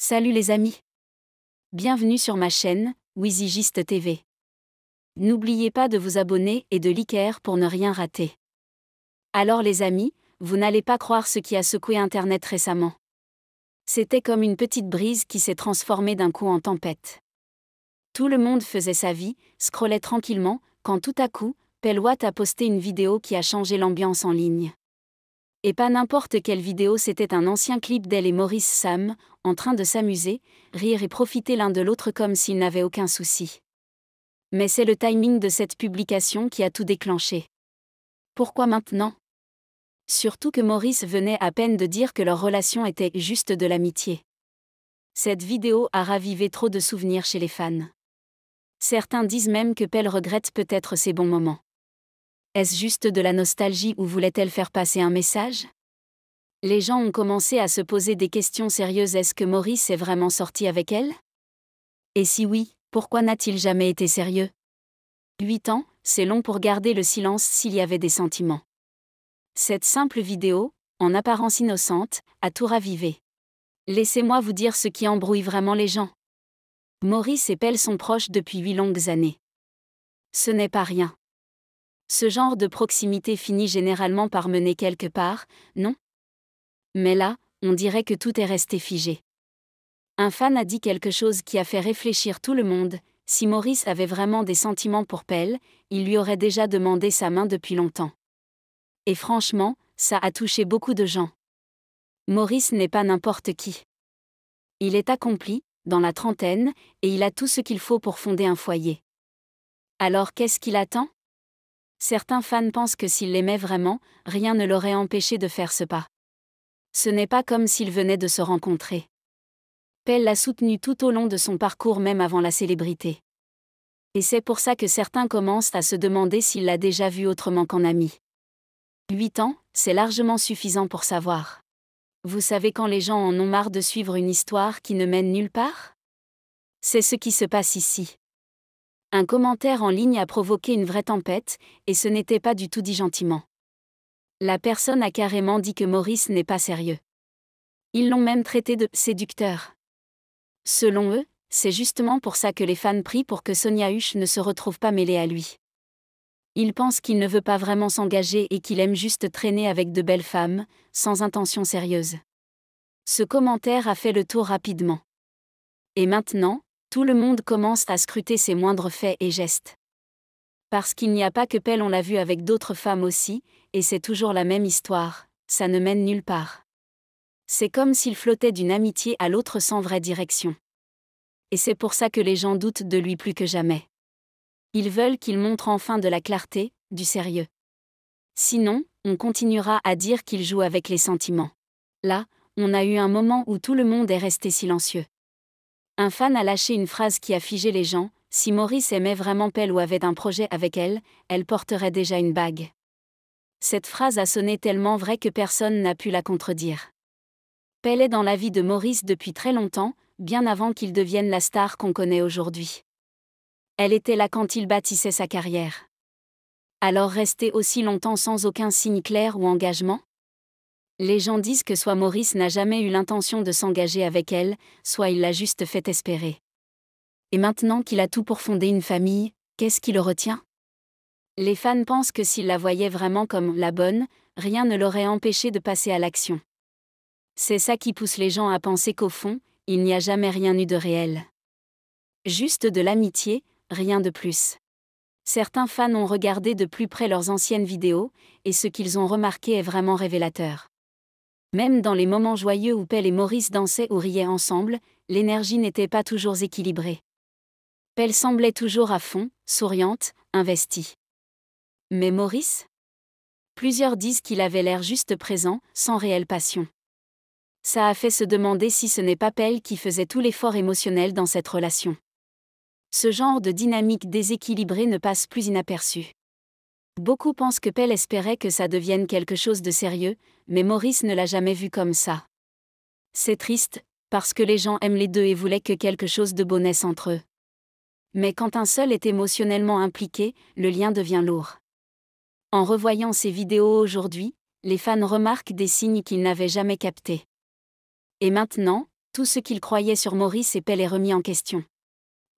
Salut les amis. Bienvenue sur ma chaîne, Wizygist TV. N'oubliez pas de vous abonner et de liker pour ne rien rater. Alors les amis, vous n'allez pas croire ce qui a secoué Internet récemment. C'était comme une petite brise qui s'est transformée d'un coup en tempête. Tout le monde faisait sa vie, scrollait tranquillement, quand tout à coup, Pelwatt a posté une vidéo qui a changé l'ambiance en ligne. Et pas n'importe quelle vidéo, c'était un ancien clip d'elle et Maurice Sam, en train de s'amuser, rire et profiter l'un de l'autre comme s'ils n'avaient aucun souci. Mais c'est le timing de cette publication qui a tout déclenché. Pourquoi maintenant ? Surtout que Maurice venait à peine de dire que leur relation était juste de l'amitié. Cette vidéo a ravivé trop de souvenirs chez les fans. Certains disent même que Pell regrette peut-être ses bons moments. Est-ce juste de la nostalgie ou voulait-elle faire passer un message ? Les gens ont commencé à se poser des questions sérieuses. Est-ce que Maurice est vraiment sorti avec elle ? Et si oui, pourquoi n'a-t-il jamais été sérieux ? 8 ans, c'est long pour garder le silence s'il y avait des sentiments. Cette simple vidéo, en apparence innocente, a tout ravivé. Laissez-moi vous dire ce qui embrouille vraiment les gens. Maurice et Pell sont proches depuis 8 longues années. Ce n'est pas rien. Ce genre de proximité finit généralement par mener quelque part, non ? Mais là, on dirait que tout est resté figé. Un fan a dit quelque chose qui a fait réfléchir tout le monde. Si Maurice avait vraiment des sentiments pour Pell, il lui aurait déjà demandé sa main depuis longtemps. Et franchement, ça a touché beaucoup de gens. Maurice n'est pas n'importe qui. Il est accompli, dans la trentaine, et il a tout ce qu'il faut pour fonder un foyer. Alors qu'est-ce qu'il attend ? Certains fans pensent que s'il l'aimait vraiment, rien ne l'aurait empêché de faire ce pas. Ce n'est pas comme s'ils venaient de se rencontrer. Pell l'a soutenu tout au long de son parcours, même avant la célébrité. Et c'est pour ça que certains commencent à se demander s'il l'a déjà vu autrement qu'en ami. 8 ans, c'est largement suffisant pour savoir. Vous savez quand les gens en ont marre de suivre une histoire qui ne mène nulle part ? C'est ce qui se passe ici. Un commentaire en ligne a provoqué une vraie tempête, et ce n'était pas du tout dit gentiment. La personne a carrément dit que Maurice n'est pas sérieux. Ils l'ont même traité de « séducteur ». Selon eux, c'est justement pour ça que les fans prient pour que Sonia Husch ne se retrouve pas mêlée à lui. Ils pensent qu'il ne veut pas vraiment s'engager et qu'il aime juste traîner avec de belles femmes, sans intention sérieuse. Ce commentaire a fait le tour rapidement. Et maintenant, tout le monde commence à scruter ses moindres faits et gestes. Parce qu'il n'y a pas que Pell, on l'a vu avec d'autres femmes aussi, et c'est toujours la même histoire, ça ne mène nulle part. C'est comme s'il flottait d'une amitié à l'autre sans vraie direction. Et c'est pour ça que les gens doutent de lui plus que jamais. Ils veulent qu'il montre enfin de la clarté, du sérieux. Sinon, on continuera à dire qu'il joue avec les sentiments. Là, on a eu un moment où tout le monde est resté silencieux. Un fan a lâché une phrase qui a figé les gens. Si Maurice aimait vraiment Pell ou avait un projet avec elle, elle porterait déjà une bague. Cette phrase a sonné tellement vrai que personne n'a pu la contredire. Pell est dans la vie de Maurice depuis très longtemps, bien avant qu'il devienne la star qu'on connaît aujourd'hui. Elle était là quand il bâtissait sa carrière. Alors rester aussi longtemps sans aucun signe clair ou engagement ? Les gens disent que soit Maurice n'a jamais eu l'intention de s'engager avec elle, soit il l'a juste fait espérer. Et maintenant qu'il a tout pour fonder une famille, qu'est-ce qui le retient ? Les fans pensent que s'ils la voyaient vraiment comme la bonne, rien ne l'aurait empêché de passer à l'action. C'est ça qui pousse les gens à penser qu'au fond, il n'y a jamais rien eu de réel. Juste de l'amitié, rien de plus. Certains fans ont regardé de plus près leurs anciennes vidéos, et ce qu'ils ont remarqué est vraiment révélateur. Même dans les moments joyeux où Pell et Maurice dansaient ou riaient ensemble, l'énergie n'était pas toujours équilibrée. Pell semblait toujours à fond, souriante, investie. Mais Maurice ? Plusieurs disent qu'il avait l'air juste présent, sans réelle passion. Ça a fait se demander si ce n'est pas Pell qui faisait tout l'effort émotionnel dans cette relation. Ce genre de dynamique déséquilibrée ne passe plus inaperçu. Beaucoup pensent que Pell espérait que ça devienne quelque chose de sérieux, mais Maurice ne l'a jamais vu comme ça. C'est triste, parce que les gens aiment les deux et voulaient que quelque chose de beau naisse entre eux. Mais quand un seul est émotionnellement impliqué, le lien devient lourd. En revoyant ces vidéos aujourd'hui, les fans remarquent des signes qu'ils n'avaient jamais captés. Et maintenant, Tout ce qu'ils croyaient sur Maurice et Pell est remis en question.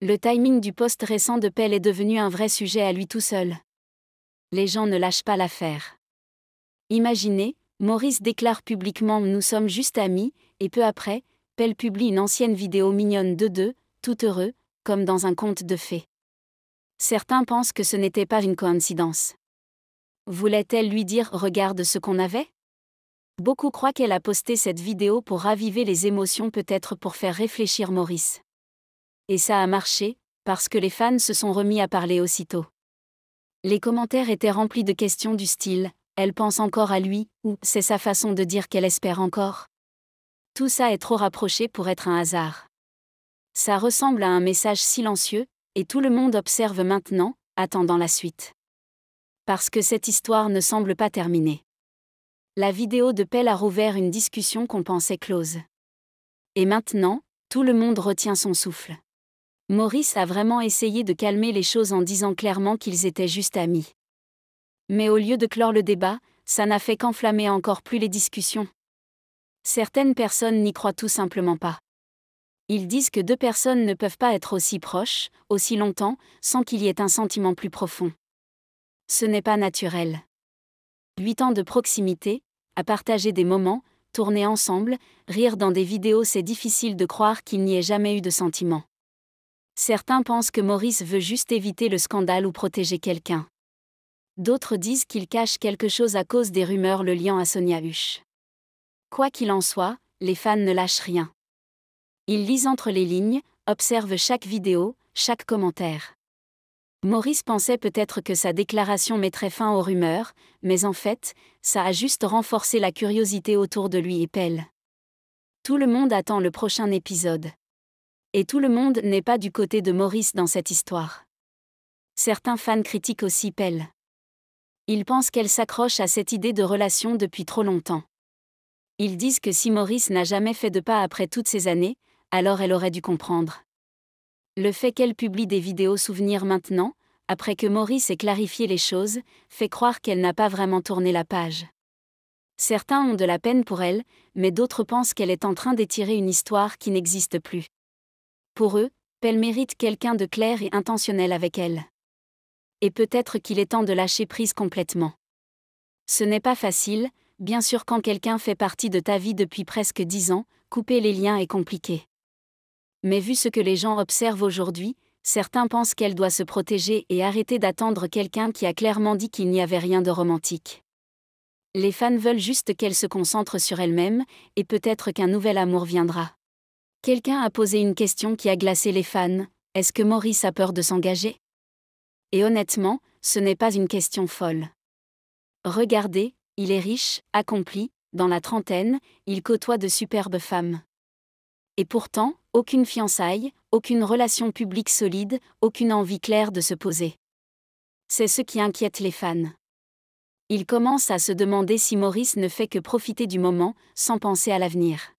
Le timing du post récent de Pell est devenu un vrai sujet à lui tout seul. Les gens ne lâchent pas l'affaire. Imaginez, Maurice déclare publiquement « Nous sommes juste amis », et peu après, Pell publie une ancienne vidéo mignonne d'eux deux, tout heureux, comme dans un conte de fées. Certains pensent que ce n'était pas une coïncidence. Voulait-elle lui dire « Regarde ce qu'on avait » ? Beaucoup croient qu'elle a posté cette vidéo pour raviver les émotions, peut-être pour faire réfléchir Maurice. Et ça a marché, parce que les fans se sont remis à parler aussitôt. Les commentaires étaient remplis de questions du style « Elle pense encore à lui » ou « C'est sa façon de dire qu'elle espère encore ». Tout ça est trop rapproché pour être un hasard. Ça ressemble à un message silencieux, et tout le monde observe maintenant, attendant la suite. Parce que cette histoire ne semble pas terminée. La vidéo de Pell a rouvert une discussion qu'on pensait close. Et maintenant, tout le monde retient son souffle. Maurice a vraiment essayé de calmer les choses en disant clairement qu'ils étaient juste amis. Mais au lieu de clore le débat, ça n'a fait qu'enflammer encore plus les discussions. Certaines personnes n'y croient tout simplement pas. Ils disent que deux personnes ne peuvent pas être aussi proches, aussi longtemps, sans qu'il y ait un sentiment plus profond. Ce n'est pas naturel. 8 ans de proximité, à partager des moments, tourner ensemble, rire dans des vidéos, c'est difficile de croire qu'il n'y ait jamais eu de sentiment. Certains pensent que Maurice veut juste éviter le scandale ou protéger quelqu'un. D'autres disent qu'il cache quelque chose à cause des rumeurs le liant à Sonia Huch. Quoi qu'il en soit, les fans ne lâchent rien. Ils lisent entre les lignes, observent chaque vidéo, chaque commentaire. Maurice pensait peut-être que sa déclaration mettrait fin aux rumeurs, mais en fait, ça a juste renforcé la curiosité autour de lui et Pell. Tout le monde attend le prochain épisode. Et tout le monde n'est pas du côté de Maurice dans cette histoire. Certains fans critiquent aussi Pell. Ils pensent qu'elle s'accroche à cette idée de relation depuis trop longtemps. Ils disent que si Maurice n'a jamais fait de pas après toutes ces années, alors elle aurait dû comprendre. Le fait qu'elle publie des vidéos souvenirs maintenant, après que Maurice ait clarifié les choses, fait croire qu'elle n'a pas vraiment tourné la page. Certains ont de la peine pour elle, mais d'autres pensent qu'elle est en train d'étirer une histoire qui n'existe plus. Pour eux, Pell mérite quelqu'un de clair et intentionnel avec elle. Et peut-être qu'il est temps de lâcher prise complètement. Ce n'est pas facile, bien sûr quand quelqu'un fait partie de ta vie depuis presque 10 ans, couper les liens est compliqué. Mais vu ce que les gens observent aujourd'hui, certains pensent qu'elle doit se protéger et arrêter d'attendre quelqu'un qui a clairement dit qu'il n'y avait rien de romantique. Les fans veulent juste qu'elle se concentre sur elle-même, et peut-être qu'un nouvel amour viendra. Quelqu'un a posé une question qui a glacé les fans, est-ce que Maurice a peur de s'engager ? Et honnêtement, ce n'est pas une question folle. Regardez, il est riche, accompli, dans la trentaine, il côtoie de superbes femmes. Et pourtant, aucune fiançaille, aucune relation publique solide, aucune envie claire de se poser. C'est ce qui inquiète les fans. Ils commencent à se demander si Maurice ne fait que profiter du moment, sans penser à l'avenir.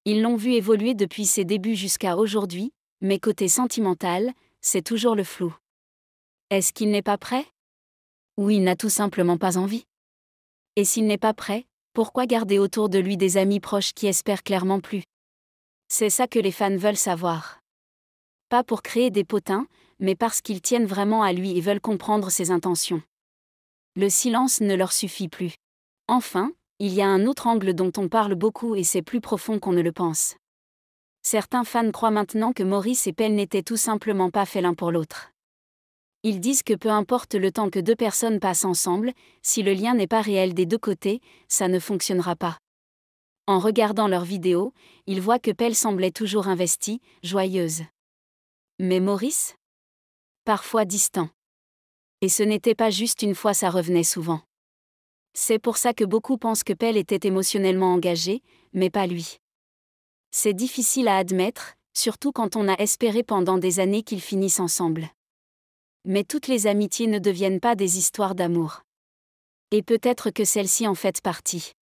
Ils l'ont vu évoluer depuis ses débuts jusqu'à aujourd'hui, mais côté sentimental, c'est toujours le flou. Est-ce qu'il n'est pas prêt ? Ou il n'a tout simplement pas envie ? Et s'il n'est pas prêt, pourquoi garder autour de lui des amis proches qui espèrent clairement plus ? C'est ça que les fans veulent savoir. Pas pour créer des potins, mais parce qu'ils tiennent vraiment à lui et veulent comprendre ses intentions. Le silence ne leur suffit plus. Enfin, il y a un autre angle dont on parle beaucoup et c'est plus profond qu'on ne le pense. Certains fans croient maintenant que Maurice et Pell n'étaient tout simplement pas faits l'un pour l'autre. Ils disent que peu importe le temps que deux personnes passent ensemble, si le lien n'est pas réel des deux côtés, ça ne fonctionnera pas. En regardant leurs vidéos, ils voient que Pell semblait toujours investie, joyeuse. Mais Maurice ? Parfois distant. Et ce n'était pas juste une fois, ça revenait souvent. C'est pour ça que beaucoup pensent que Pell était émotionnellement engagée, mais pas lui. C'est difficile à admettre, surtout quand on a espéré pendant des années qu'ils finissent ensemble. Mais toutes les amitiés ne deviennent pas des histoires d'amour. Et peut-être que celle-ci en fait partie.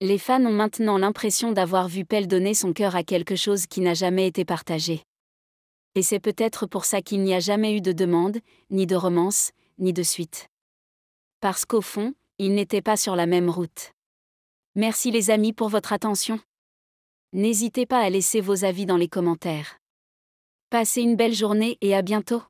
Les fans ont maintenant l'impression d'avoir vu Pell donner son cœur à quelque chose qui n'a jamais été partagé. Et c'est peut-être pour ça qu'il n'y a jamais eu de demande, ni de romance, ni de suite. Parce qu'au fond, ils n'étaient pas sur la même route. Merci les amis pour votre attention. N'hésitez pas à laisser vos avis dans les commentaires. Passez une belle journée et à bientôt.